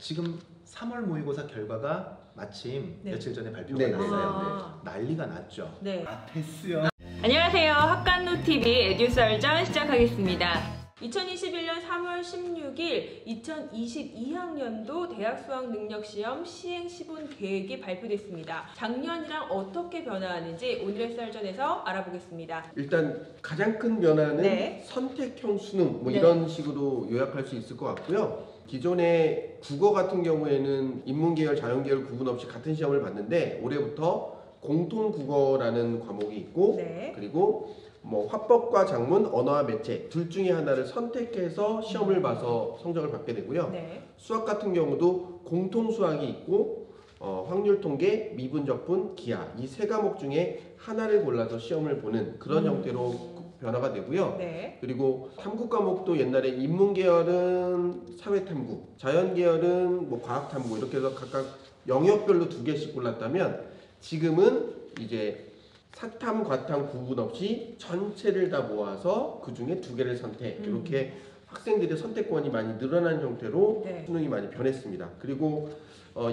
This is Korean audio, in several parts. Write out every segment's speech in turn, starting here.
지금 3월 모의고사 결과가 마침 네. 며칠 전에 발표가 네. 났어요. 난리가 났죠. 네. 됐어요. 안녕하세요. 학간노TV 에듀썰전 시작하겠습니다. 2021년 3월 16일 2022학년도 대학수학능력시험 시행 시본 계획이 발표됐습니다. 작년이랑 어떻게 변화하는지 오늘의 썰전에서 알아보겠습니다. 일단 가장 큰 변화는 네. 선택형 수능 네. 이런 식으로 요약할 수 있을 것 같고요. 기존의 국어 같은 경우에는 인문계열, 자연계열 구분 없이 같은 시험을 봤는데 올해부터 공통국어라는 과목이 있고 네. 그리고 뭐 화법과 작문, 언어와 매체 둘 중에 하나를 선택해서 시험을 봐서 성적을 받게 되고요. 네. 수학 같은 경우도 공통 수학이 있고 확률 통계, 미분 적분, 기하 이 세 과목 중에 하나를 골라서 시험을 보는 그런 형태로 변화가 되고요. 네. 그리고 탐구 과목도 옛날에 인문계열은 사회탐구, 자연계열은 뭐 과학탐구 이렇게 해서 각각 영역별로 2개씩 골랐다면 지금은 이제 사탐, 과탐 구분 없이 전체를 다 모아서 그 중에 2개를 선택 이렇게 학생들의 선택권이 많이 늘어난 형태로 네. 수능이 많이 변했습니다. 그리고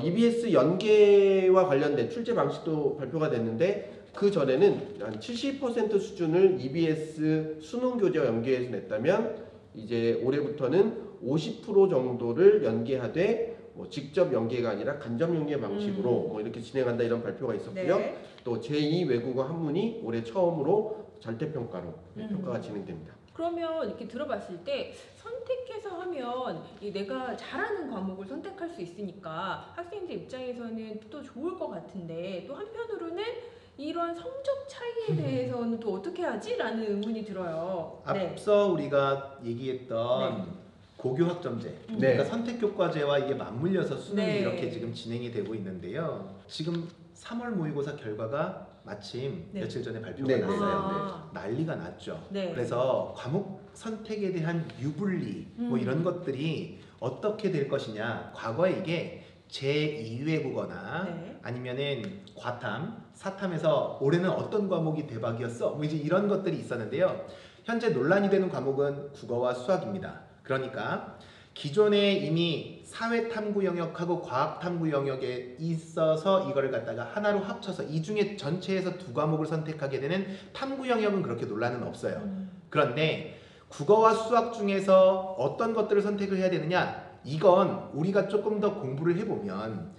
EBS 연계와 관련된 출제 방식도 발표가 됐는데 그 전에는 한 70% 수준을 EBS 수능 교재와 연계해서 냈다면 이제 올해부터는 50% 정도를 연계하되 뭐 직접 연계가 아니라 간접 연계 방식으로 뭐 이렇게 진행한다 이런 발표가 있었고요. 네. 또 제2 외국어 한문이 올해 처음으로 절대평가로 평가가 진행됩니다. 그러면 이렇게 들어봤을 때 선택해서 하면 내가 잘하는 과목을 선택할 수 있으니까 학생들 입장에서는 또 좋을 것 같은데 또 한편으로는 이런 성적 차이에 대해서는 또 어떻게 하지? 라는 의문이 들어요. 앞서 우리가 얘기했던 네. 고교학점제, 네. 그러니까 선택교과제와 이게 맞물려서 수능이 네. 이렇게 지금 진행이 되고 있는데요. 지금 3월 모의고사 결과가 마침 네. 며칠 전에 발표가 네. 났어요. 난리가 났죠. 네. 그래서 과목 선택에 대한 유불리 뭐 이런 것들이 어떻게 될 것이냐. 과거에 이게 제2외국어나 네. 아니면은 과탐, 사탐에서 올해는 어떤 과목이 대박이었어? 뭐 이제 이런 것들이 있었는데요. 현재 논란이 되는 과목은 국어와 수학입니다. 그러니까 기존에 이미 사회탐구 영역하고 과학탐구 영역에 있어서 이거를 갖다가 하나로 합쳐서 이 중에 전체에서 2과목을 선택하게 되는 탐구 영역은 그렇게 논란은 없어요. 그런데 국어와 수학 중에서 어떤 것들을 선택을 해야 되느냐? 이건 우리가 조금 더 공부를 해보면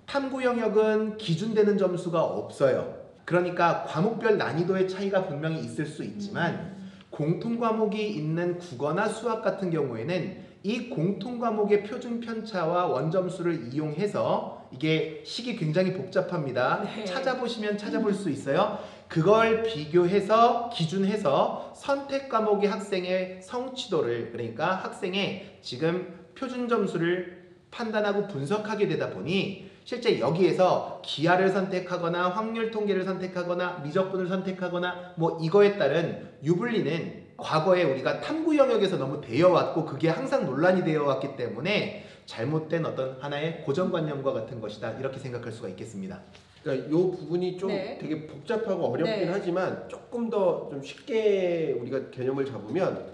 탐구 영역은 기준되는 점수가 없어요. 그러니까 과목별 난이도의 차이가 분명히 있을 수 있지만 공통 과목이 있는 국어나 수학 같은 경우에는 이 공통 과목의 표준 편차와 원점수를 이용해서 이게 식이 굉장히 복잡합니다. 네. 찾아보시면 찾아볼 수 있어요. 그걸 비교해서 기준해서 선택 과목의 학생의 성취도를 그러니까 학생의 지금 표준 점수를 판단하고 분석하게 되다 보니 실제 여기에서 기하를 선택하거나 확률 통계를 선택하거나 미적분을 선택하거나 뭐 이거에 따른 유불리는 과거에 우리가 탐구 영역에서 너무 되어왔고 그게 항상 논란이 되어왔기 때문에 잘못된 어떤 하나의 고정관념과 같은 것이다 이렇게 생각할 수가 있겠습니다. 그러니까 이 부분이 좀 네. 되게 복잡하고 어렵긴 네. 하지만 조금 더 좀 쉽게 우리가 개념을 잡으면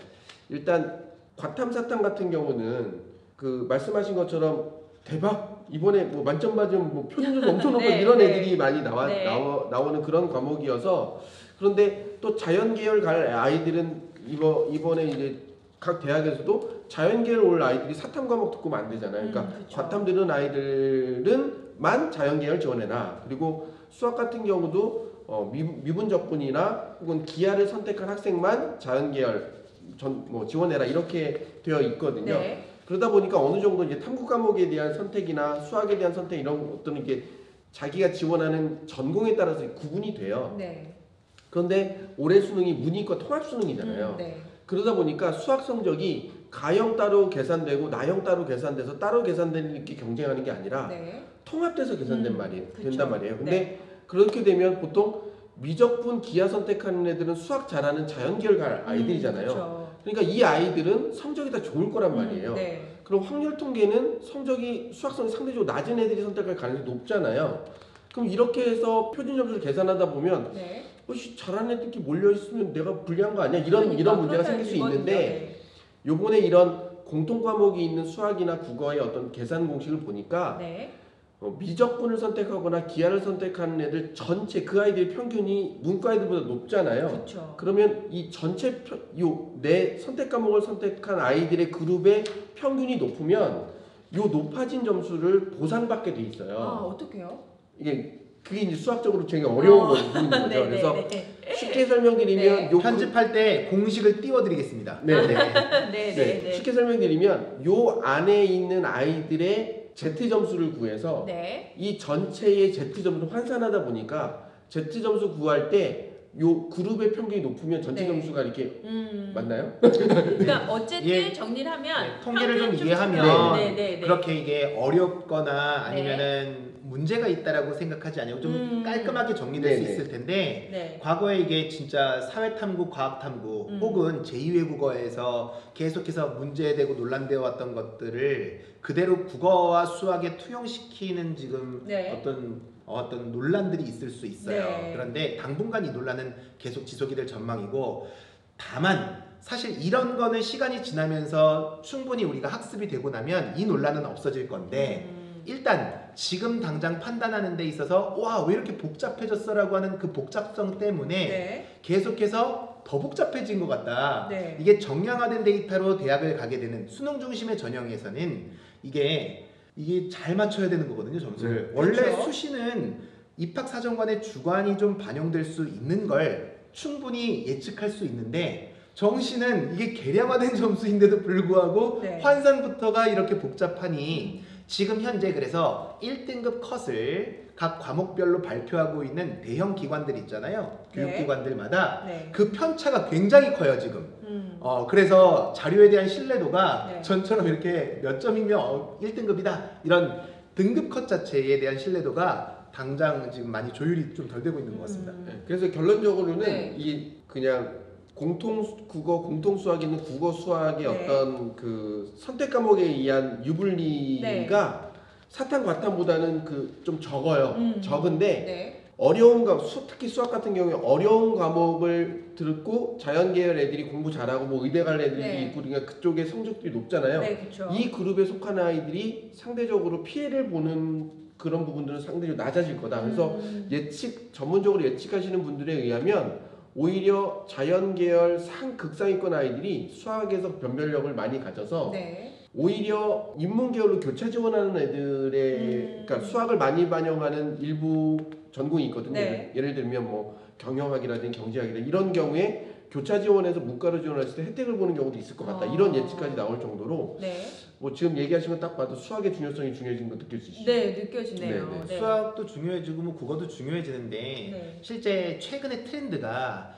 일단 과탐, 사탐 같은 경우는 그 말씀하신 것처럼 대박 이번에 뭐 만점 받으면 뭐 표준점수 엄청 높고 네, 이런 네. 애들이 많이 나오는 그런 과목이어서 그런데 또 자연계열 갈 아이들은 이번에 이제 각 대학에서도 자연계열 올 아이들이 사탐 과목 듣고 안 되잖아요. 그러니까 그쵸. 과탐 들은 아이들은만 자연계열 지원해라. 그리고 수학 같은 경우도 미분 적분이나 혹은 기하를 선택한 학생만 자연계열 지원해라 이렇게 되어 있거든요. 네. 그러다 보니까 어느 정도 이제 탐구 과목에 대한 선택이나 수학에 대한 선택 이런 것들은 이게 자기가 지원하는 전공에 따라서 구분이 돼요. 네. 그런데 올해 수능이 문이과 통합 수능이잖아요. 네. 그러다 보니까 수학 성적이 가형 따로 계산되고 나형 따로 계산돼서 따로 계산되는 게 경쟁하는 게 아니라 네. 통합돼서 계산된 그쵸. 된단 말이에요. 근데 네. 그렇게 되면 보통 미적분, 기하 선택하는 애들은 수학 잘하는 자연계열 갈 아이들이잖아요. 그쵸. 그러니까 이 아이들은 성적이 다 좋을 거란 말이에요. 네. 그럼 확률 통계는 성적이 수학성이 상대적으로 낮은 애들이 선택할 가능성이 높잖아요. 그럼 이렇게 해서 표준 점수를 계산하다 보면 네. 잘하는 애들끼리 몰려 있으면 내가 불리한 거 아니야? 이런 문제가 그러니까 생길 수 이거는요. 있는데 네. 요번에 이런 공통 과목이 있는 수학이나 국어의 어떤 계산 공식을 보니까 네. 미적분을 선택하거나 기하를 선택하는 애들 전체 그 아이들의 평균이 문과 애들보다 높잖아요. 그렇죠. 그러면 이 전체 내 선택 과목을 선택한 아이들의 그룹의 평균이 높으면 요 높아진 점수를 보상받게 돼 있어요. 아, 어떡해요? 그게 이제 수학적으로 되게 어려운 부분인 거죠. 네, 그래서 네, 네. 쉽게 설명드리면 네. 요 편집할 때 공식을 띄워드리겠습니다. 네. 네, 네. 네, 네. 쉽게 설명드리면 요 안에 있는 아이들의 Z 점수를 구해서 네. 이 전체의 Z 점수를 환산하다 보니까 Z 점수 구할 때 요 그룹의 평균이 높으면 전체 네. 점수가 이렇게 맞나요? 그러니까 어쨌든 예. 정리를 하면 네, 통계를 좀 평균 이해하면 네, 네, 네. 그렇게 이게 어렵거나 아니면은 문제가 있다라고 생각하지 않고 좀 깔끔하게 정리될 수 네네. 있을 텐데 네. 과거에 이게 진짜 사회탐구, 과학탐구 혹은 제2외국어에서 계속해서 문제되고 논란되어 왔던 것들을 그대로 국어와 수학에 투영시키는 지금 네. 어떤 논란들이 있을 수 있어요. 네. 그런데 당분간 이 논란은 계속 지속이 될 전망이고 다만 사실 이런 거는 시간이 지나면서 충분히 우리가 학습이 되고 나면 이 논란은 없어질 건데 일단 지금 당장 판단하는 데 있어서 와 왜 이렇게 복잡해졌어라고 하는 그 복잡성 때문에 네. 계속해서 더 복잡해진 것 같다. 네. 이게 정량화된 데이터로 대학을 가게 되는 수능 중심의 전형에서는 이게 잘 맞춰야 되는 거거든요, 점수를. 원래 그렇죠. 수시는 입학사정관의 주관이 좀 반영될 수 있는 걸 충분히 예측할 수 있는데 정시는 이게 계량화된 점수인데도 불구하고 네. 환산부터가 이렇게 복잡하니 지금 현재 그래서 1등급 컷을 각 과목별로 발표하고 있는 대형 기관들 있잖아요. 네. 교육기관들마다 네. 그 편차가 굉장히 커요, 지금. 그래서 자료에 대한 신뢰도가 네. 전처럼 이렇게 몇 점이면 1등급이다 이런 등급 컷 자체에 대한 신뢰도가 당장 지금 많이 조율이 좀 덜 되고 있는 것 같습니다. 네, 그래서 결론적으로는 네. 이 그냥 국어 공통 수학이 있는 국어 수학의 네. 어떤 그 선택 과목에 의한 유불리가 사탐 과탐보다는 그 좀 적어요. 적은데 네. 어려운 특히 수학 같은 경우에 어려운 과목을 듣고 자연 계열 애들이 공부 잘하고 뭐 의대 갈 애들이 네. 있고 그러니까 그쪽에 성적들이 높잖아요. 네, 그렇죠. 이 그룹에 속한 아이들이 상대적으로 피해를 보는 그런 부분들은 상대적으로 낮아질 거다. 그래서 전문적으로 예측하시는 분들에 의하면 오히려 자연 계열 극상위권 아이들이 수학에서 변별력을 많이 가져서 네. 오히려 인문 계열로 교차 지원하는 애들의 그러니까 수학을 많이 반영하는 일부 전공이 있거든요. 네. 예를 들면 뭐 경영학이라든지 경제학이라든지 이런 경우에 교차 지원해서 문과로 지원했을 때 혜택을 보는 경우도 있을 것 같다. 이런 예측까지 나올 정도로 네. 뭐 지금 얘기하신 거 딱 봐도 수학의 중요성이 중요해진 거 느낄 수 있어요. 네, 느껴지네요. 네, 네. 네. 수학도 중요해지고 뭐 국어도 중요해지는데 네. 실제 최근의 트렌드가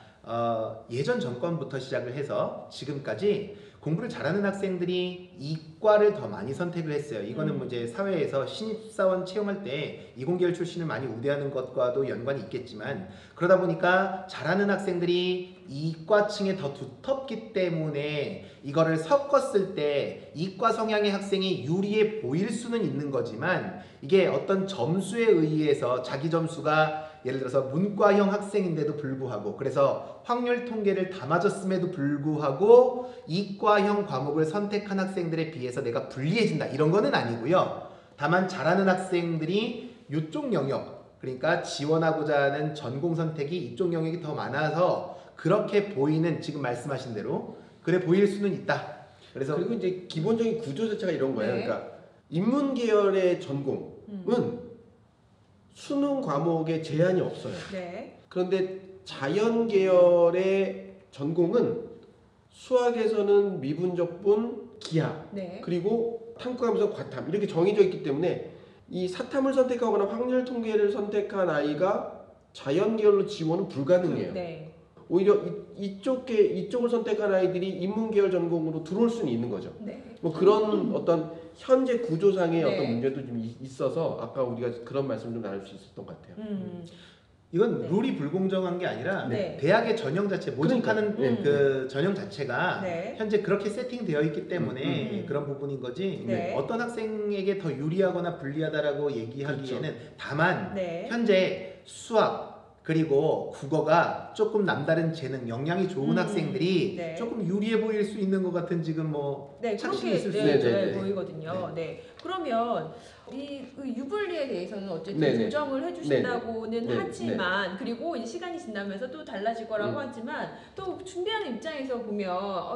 예전 정권부터 시작을 해서 지금까지 공부를 잘하는 학생들이 이과를 더 많이 선택을 했어요. 이거는 뭐 이제 사회에서 신입사원 채용할 때 이공계열 출신을 많이 우대하는 것과도 연관이 있겠지만 그러다 보니까 잘하는 학생들이 이과층에 더 두텁기 때문에 이거를 섞었을 때 이과 성향의 학생이 유리해 보일 수는 있는 거지만 이게 어떤 점수에 의해서 자기 점수가 예를 들어서 문과형 학생인데도 불구하고 그래서 확률 통계를 다 맞았음에도 불구하고 이과형 과목을 선택한 학생들에 비해서 내가 불리해진다 이런 거는 아니고요. 다만 잘하는 학생들이 이쪽 영역 그러니까 지원하고자 하는 전공 선택이 이쪽 영역이 더 많아서 그렇게 보이는 지금 말씀하신 대로 그래 보일 수는 있다. 그래서 그리고 이제 기본적인 구조 자체가 이런 거예요. 네. 그러니까 인문 계열의 전공은 수능 과목에 제한이 없어요. 네. 그런데 자연 계열의 전공은 수학에서는 미분적분, 기하, 네. 그리고 탐구하면서 과탐 이렇게 정해져 있기 때문에 이 사탐을 선택하거나 확률 통계를 선택한 아이가 자연 계열로 지원은 불가능해요. 네. 오히려 이쪽을 선택한 아이들이 인문 계열 전공으로 들어올 수는 있는 거죠. 네. 뭐 그런 어떤 현재 구조상의 네. 어떤 문제도 좀 있어서 아까 우리가 그런 말씀 좀 나눌 수 있었던 것 같아요. 이건 네. 룰이 불공정한 게 아니라 네. 대학의 전형 자체 모집하는 그러니까요. 그 전형 자체가 네. 현재 그렇게 세팅되어 있기 때문에 그런 부분인 거지 네. 어떤 학생에게 더 유리하거나 불리하다라고 얘기하기에는 다만 네. 현재 수학 그리고 국어가 조금 남다른 재능, 역량이 좋은 학생들이 네. 조금 유리해 보일 수 있는 것 같은 지금 뭐 네, 착신이 그렇게 있을 수 네, 있죠. 네, 보이거든요. 네. 그러면 그 유불리에 대해서는 어쨌든 네, 네. 조정을 해주신다고는 네, 네. 하지만 그리고 이제 시간이 지나면서 또 달라질 거라고 하지만 또 준비하는 입장에서 보면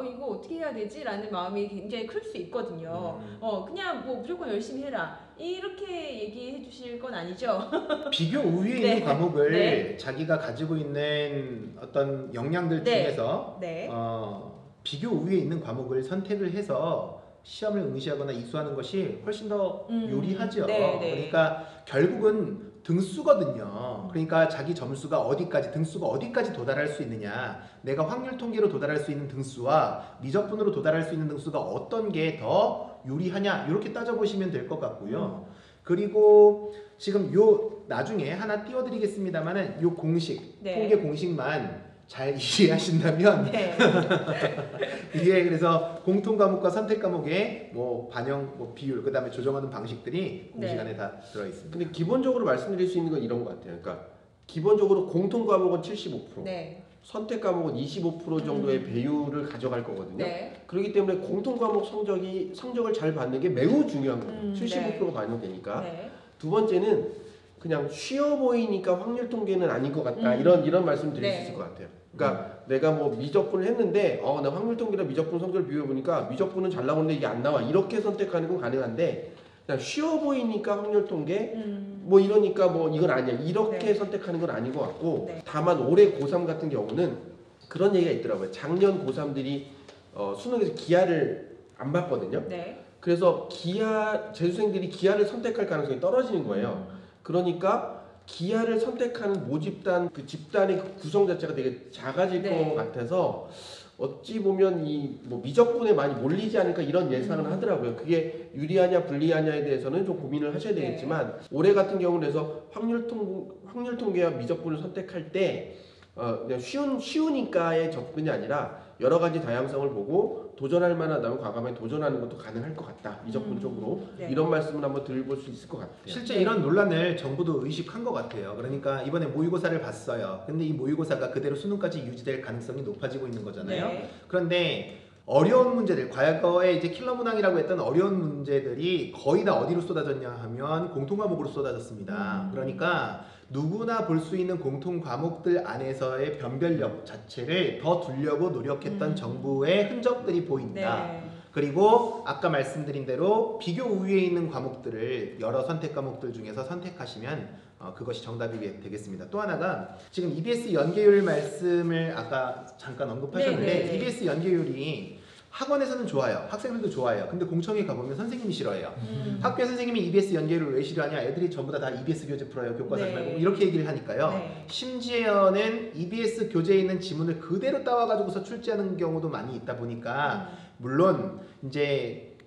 이거 어떻게 해야 되지라는 마음이 굉장히 클 수 있거든요. 그냥 뭐 무조건 열심히 해라 이렇게 얘기해 주실 건 아니죠? 비교 우위에 네. 있는 과목을 네. 자기가 가지고 있는 어떤 역량들 네. 중에서 네. 비교 우위에 있는 과목을 선택을 해서 시험을 응시하거나 이수하는 것이 훨씬 더 유리하죠. 네, 네. 그러니까 결국은 등수거든요. 그러니까 자기 점수가 어디까지, 등수가 어디까지 도달할 수 있느냐, 내가 확률 통계로 도달할 수 있는 등수와 미적분으로 도달할 수 있는 등수가 어떤 게 더 유리하냐, 이렇게 따져보시면 될 것 같고요. 그리고 지금 요 나중에 하나 띄워드리겠습니다만은 요 공식, 네. 통계 공식만 잘 이해하신다면 네. 이게 그래서 공통 과목과 선택 과목의 뭐 반영, 뭐 비율, 그다음에 조정하는 방식들이 공식 네. 안에 다 들어 있습니다. 근데 기본적으로 말씀드릴 수 있는 건 이런 것 같아요. 그러니까 기본적으로 공통 과목은 75%, 네. 선택 과목은 25% 정도의 배율을 가져갈 거거든요. 네. 그렇기 때문에 공통 과목 성적을 잘 받는 게 매우 중요한 거예요. 75%가 반영되니까. 네. 두 번째는 그냥 쉬워 보이니까 확률 통계는 아닌 것 같다. 음. 이런 말씀 드릴 네. 수 있을 것 같아요. 그러니까 내가 뭐 미적분을 했는데 나 확률 통계랑 미적분 성적을 비교해 보니까 미적분은 잘 나오는데 이게 안 나와. 이렇게 선택하는 건 가능한데 그냥 쉬워 보이니까 확률 통계 뭐 이러니까 뭐 이건 아니야. 이렇게 네. 선택하는 건 아닌 것 같고 네. 다만 올해 고3 같은 경우는 그런 얘기가 있더라고요. 작년 고3들이 수능에서 기하를 안 봤거든요. 네. 그래서 재수생들이 기하를 선택할 가능성이 떨어지는 거예요. 그러니까 기하를 선택하는 모집단 그 집단의 그 구성 자체가 되게 작아질 네. 것 같아서 어찌 보면 이 뭐 미적분에 많이 몰리지 않을까 이런 예상을 하더라고요. 그게 유리하냐 불리하냐에 대해서는 좀 고민을 하셔야 되겠지만 올해 같은 경우는 그래서 확률 통계와 미적분을 선택할 때 그냥 쉬우니까의 접근이 아니라 여러 가지 다양성을 보고 도전할 만하다면 과감하게 도전하는 것도 가능할 것 같다. 미적분 쪽으로 네. 이런 말씀을 한번 드려볼 수 있을 것 같아요. 실제 네. 이런 논란을 정부도 의식한 것 같아요. 그러니까 이번에 모의고사를 봤어요. 근데 이 모의고사가 그대로 수능까지 유지될 가능성이 높아지고 있는 거잖아요. 네. 그런데 어려운 문제들, 과거에 이제 킬러 문항이라고 했던 어려운 문제들이 거의 다 어디로 쏟아졌냐 하면 공통 과목으로 쏟아졌습니다. 그러니까 누구나 볼 수 있는 공통 과목들 안에서의 변별력 자체를 더 두려고 노력했던 정부의 흔적들이 보인다. 네. 그리고 아까 말씀드린 대로 비교 우위에 있는 과목들을 여러 선택 과목들 중에서 선택하시면 그것이 정답이 되겠습니다. 또 하나가 지금 EBS 연계율 말씀을 아까 잠깐 언급하셨는데 네, 네, 네. EBS 연계율이 학원에서는 좋아요. 학생들도 좋아요. 근데 공청회 가보면 선생님이 싫어해요. 학교 선생님이 EBS 연계율을 왜 싫어하냐? 애들이 전부 다 EBS 교재 풀어요. 교과서 네. 말고 이렇게 얘기를 하니까요. 네. 심지어는 EBS 교재에 있는 지문을 그대로 따와가지고서 출제하는 경우도 많이 있다 보니까 물론 이제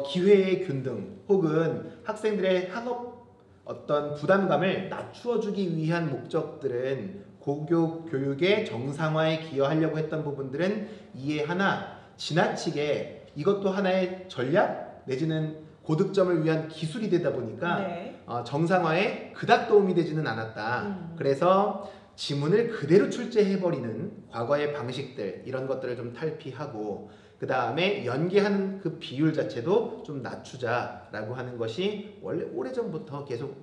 기회의 균등 혹은 학생들의 학업 어떤 부담감을 낮추어주기 위한 목적들은 고교 교육의 정상화에 기여하려고 했던 부분들은 이해하나 지나치게 이것도 하나의 전략 내지는 고득점을 위한 기술이 되다 보니까 네. 정상화에 그닥 도움이 되지는 않았다. 그래서 지문을 그대로 출제해버리는 과거의 방식들 이런 것들을 좀 탈피하고 그 다음에 연계하는 그 비율 자체도 좀 낮추자라고 하는 것이 원래 오래전부터 계속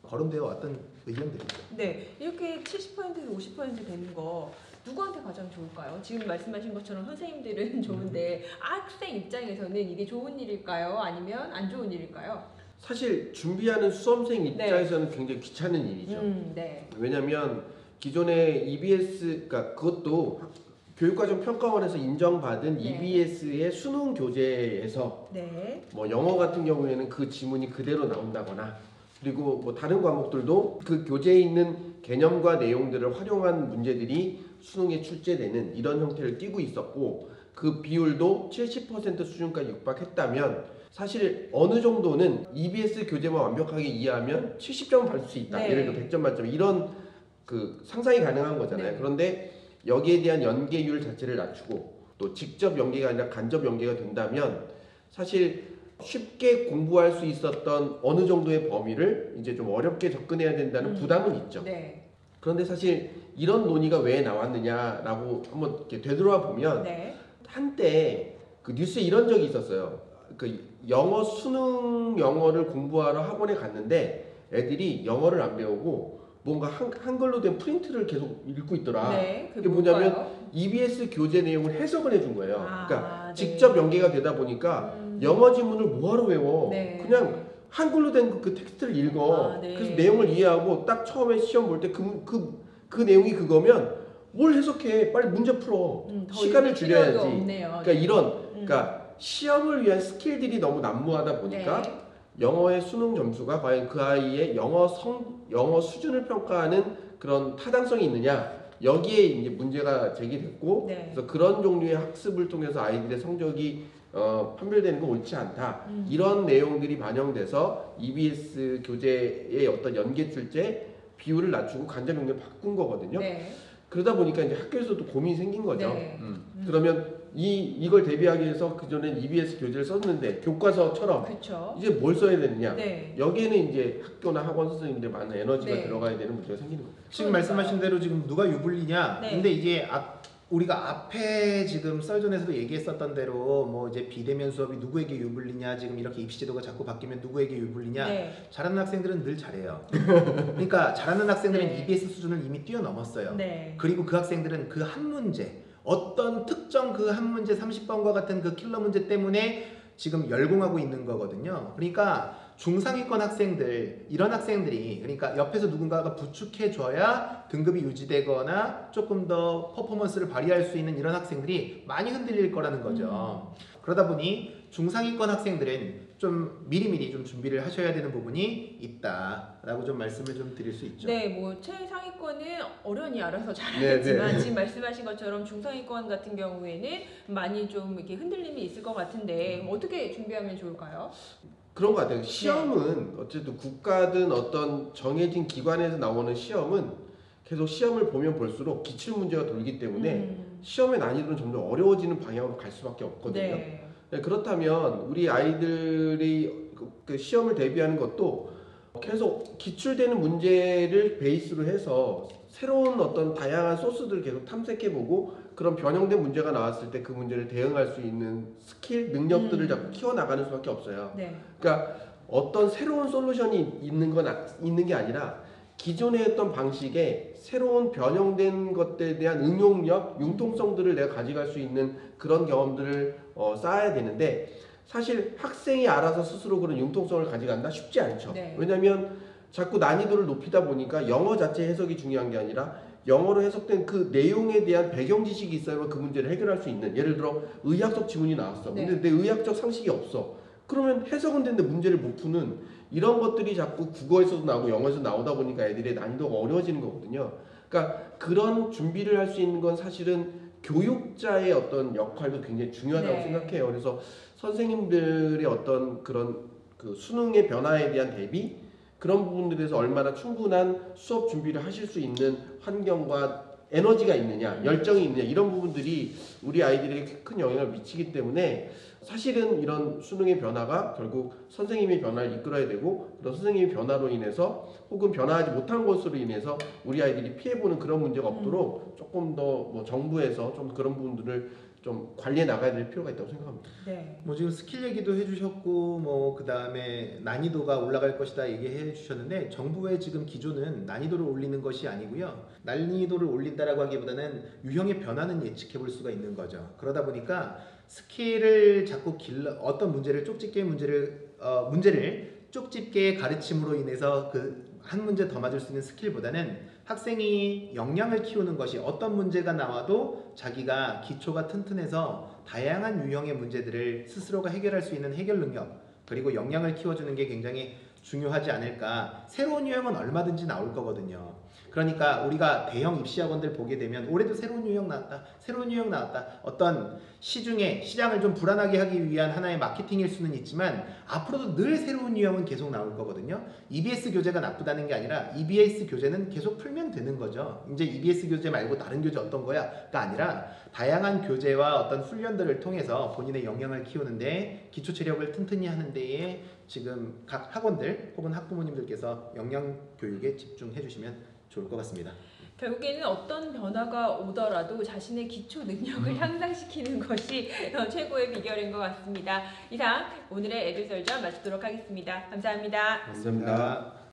거론되어 왔던 의견들이죠. 네. 이렇게 70%에서 50% 되는 거 누구한테 가장 좋을까요? 지금 말씀하신 것처럼 선생님들은 좋은데 학생 입장에서는 이게 좋은 일일까요? 아니면 안 좋은 일일까요? 사실 준비하는 수험생 입장에서는 굉장히 귀찮은 일이죠. 네. 왜냐하면 기존의 EBS, 그러니까 그것도 교육과정 평가원에서 인정받은 네. EBS의 수능 교재에서 네. 뭐 영어 같은 경우에는 그 지문이 그대로 나온다거나 그리고 뭐 다른 과목들도 그 교재에 있는 개념과 내용들을 활용한 문제들이 수능에 출제되는 이런 형태를 띠고 있었고 그 비율도 70% 수준까지 육박했다면 사실 어느 정도는 EBS 교재만 완벽하게 이해하면 70점은 받을 수 있다. 네. 예를 들어 100점 만점 이런 그 상상이 가능한 거잖아요. 네. 그런데 여기에 대한 연계율 자체를 낮추고 또 직접 연계가 아니라 간접 연계가 된다면 사실 쉽게 공부할 수 있었던 어느 정도의 범위를 이제 좀 어렵게 접근해야 된다는 부담은 있죠. 네. 그런데 사실 이런 논의가 왜 나왔느냐라고 한번 이렇게 되돌아 보면 네. 한때 그 뉴스에 이런 적이 있었어요. 그 영어 수능 영어를 공부하러 학원에 갔는데 애들이 영어를 안 배우고 뭔가 한글로 된 프린트를 계속 읽고 있더라. 네. 이게 뭐냐면 EBS 교재 내용을 해석을 해준 거예요. 아, 그러니까 네. 직접 연계가 되다 보니까 영어 지문을 뭐하러 외워? 네. 그냥 한글로 된 그 텍스트를 읽어. 아, 네. 그래서 내용을 이해하고 딱 처음에 시험 볼 때 그 내용이 그거면 뭘 해석해? 빨리 문제 풀어. 더 시간을 읽을 필요가 줄여야지. 없네요. 그러니까 이런 그러니까 시험을 위한 스킬들이 너무 난무하다 보니까 네. 영어의 수능 점수가 과연 그 아이의 영어 수준을 평가하는 그런 타당성이 있느냐 여기에 이제 문제가 제기됐고 네. 그래서 그런 종류의 학습을 통해서 아이들의 성적이 판별되는 건 옳지 않다 이런 내용들이 반영돼서 EBS 교재의 어떤 연계 출제 비율을 낮추고 간접 영역을 바꾼 거거든요. 네. 그러다 보니까 이제 학교에서도 고민이 생긴 거죠. 네. 그러면 이걸 대비하기 위해서 그전엔 EBS 교재를 썼는데 교과서처럼 그렇죠. 이제 뭘 써야 되느냐 네. 여기에는 이제 학교나 학원 선생님들 많은 에너지가 네. 들어가야 되는 문제가 생기는 거예요. 지금 그러니까요. 말씀하신 대로 지금 누가 유불리냐? 네. 근데 이게 우리가 앞에 지금 썰전에서도 얘기했었던 대로 뭐 이제 비대면 수업이 누구에게 유불리냐 지금 이렇게 입시 제도가 자꾸 바뀌면 누구에게 유불리냐 네. 잘하는 학생들은 늘 잘해요. 그러니까 잘하는 학생들은 네. EBS 수준을 이미 뛰어넘었어요. 네. 그리고 그 학생들은 그 한 문제 어떤 특정 그 한 문제 30번과 같은 그 킬러 문제 때문에 지금 열공하고 있는 거거든요. 그러니까 중상위권 학생들 이런 학생들이 그러니까 옆에서 누군가가 부축해줘야 등급이 유지되거나 조금 더 퍼포먼스를 발휘할 수 있는 이런 학생들이 많이 흔들릴 거라는 거죠. 그러다 보니 중상위권 학생들은 좀 미리미리 좀 준비를 하셔야 되는 부분이 있다라고 좀 말씀을 좀 드릴 수 있죠. 네, 뭐 최상위권은 어련히 알아서 네, 잘하겠지만 네. 지금 말씀하신 것처럼 중상위권 같은 경우에는 많이 좀 이렇게 흔들림이 있을 것 같은데 어떻게 준비하면 좋을까요? 그런 것 같아요. 시험은 어쨌든 국가든 어떤 정해진 기관에서 나오는 시험은 계속 시험을 보면 볼수록 기출 문제가 돌기 때문에 시험의 난이도는 점점 어려워지는 방향으로 갈 수밖에 없거든요. 네. 네, 그렇다면 우리 아이들이 그 시험을 대비하는 것도 계속 기출되는 문제를 베이스로 해서 새로운 어떤 다양한 소스들을 계속 탐색해보고 그런 변형된 문제가 나왔을 때 그 문제를 대응할 수 있는 스킬, 능력들을 자꾸 키워나가는 수밖에 없어요. 네. 그러니까 어떤 새로운 솔루션이 있는 게 아니라 기존에 했던 방식에 새로운 변형된 것들에 대한 응용력, 융통성들을 내가 가져갈 수 있는 그런 경험들을 쌓아야 되는데 사실 학생이 알아서 스스로 그런 융통성을 가져간다 쉽지 않죠. 네. 왜냐하면 자꾸 난이도를 높이다 보니까 영어 자체 해석이 중요한 게 아니라 영어로 해석된 그 내용에 대한 배경 지식이 있어야만 그 문제를 해결할 수 있는 예를 들어 의학적 지문이 나왔어. 근데 내 의학적 상식이 없어. 그러면 해석은 되는데 문제를 못 푸는 이런 것들이 자꾸 국어에서도 나오고 영어에서 나오다 보니까 애들의 난이도가 어려워지는 거거든요. 그러니까 그런 준비를 할 수 있는 건 사실은 교육자의 어떤 역할도 굉장히 중요하다고 네. 생각해요. 그래서 선생님들의 어떤 그런 그 수능의 변화에 대한 대비 그런 부분들에 대해서 얼마나 충분한 수업 준비를 하실 수 있는 환경과 에너지가 있느냐, 열정이 있느냐 이런 부분들이 우리 아이들에게 큰 영향을 미치기 때문에 사실은 이런 수능의 변화가 결국 선생님의 변화를 이끌어야 되고 그런 선생님의 변화로 인해서 혹은 변화하지 못한 것으로 인해서 우리 아이들이 피해보는 그런 문제가 없도록 조금 더 뭐 정부에서 좀 그런 부분들을 좀 관리해 나가야 될 필요가 있다고 생각합니다. 네. 뭐 지금 스킬 얘기도 해주셨고 뭐 그 다음에 난이도가 올라갈 것이다 얘기해 주셨는데 정부의 지금 기조는 난이도를 올리는 것이 아니고요. 난이도를 올린다라고 하기보다는 유형의 변화는 예측해 볼 수가 있는 거죠. 그러다 보니까 스킬을 자꾸 어떤 문제를 쪽집게 문제를 쪽집게 가르침으로 인해서 그 한 문제 더 맞을 수 있는 스킬보다는 학생이 역량을 키우는 것이 어떤 문제가 나와도 자기가 기초가 튼튼해서 다양한 유형의 문제들을 스스로가 해결할 수 있는 해결 능력 그리고 역량을 키워주는 게 굉장히 중요하지 않을까. 새로운 유형은 얼마든지 나올 거거든요. 그러니까 우리가 대형 입시학원들 보게 되면 올해도 새로운 유형 나왔다. 새로운 유형 나왔다. 어떤 시장을 좀 불안하게 하기 위한 하나의 마케팅일 수는 있지만 앞으로도 늘 새로운 유형은 계속 나올 거거든요. EBS 교재가 나쁘다는 게 아니라 EBS 교재는 계속 풀면 되는 거죠. 이제 EBS 교재 말고 다른 교재 어떤 거야?가 아니라 다양한 교재와 어떤 훈련들을 통해서 본인의 역량을 키우는데 기초 체력을 튼튼히 하는 데에 지금 각 학원들 혹은 학부모님들께서 역량 교육에 집중해 주시면 좋을 것 같습니다. 결국에는 어떤 변화가 오더라도 자신의 기초 능력을 향상시키는 것이 최고의 비결인 것 같습니다. 이상 오늘의 에듀설전 마치도록 하겠습니다. 감사합니다. 감사합니다.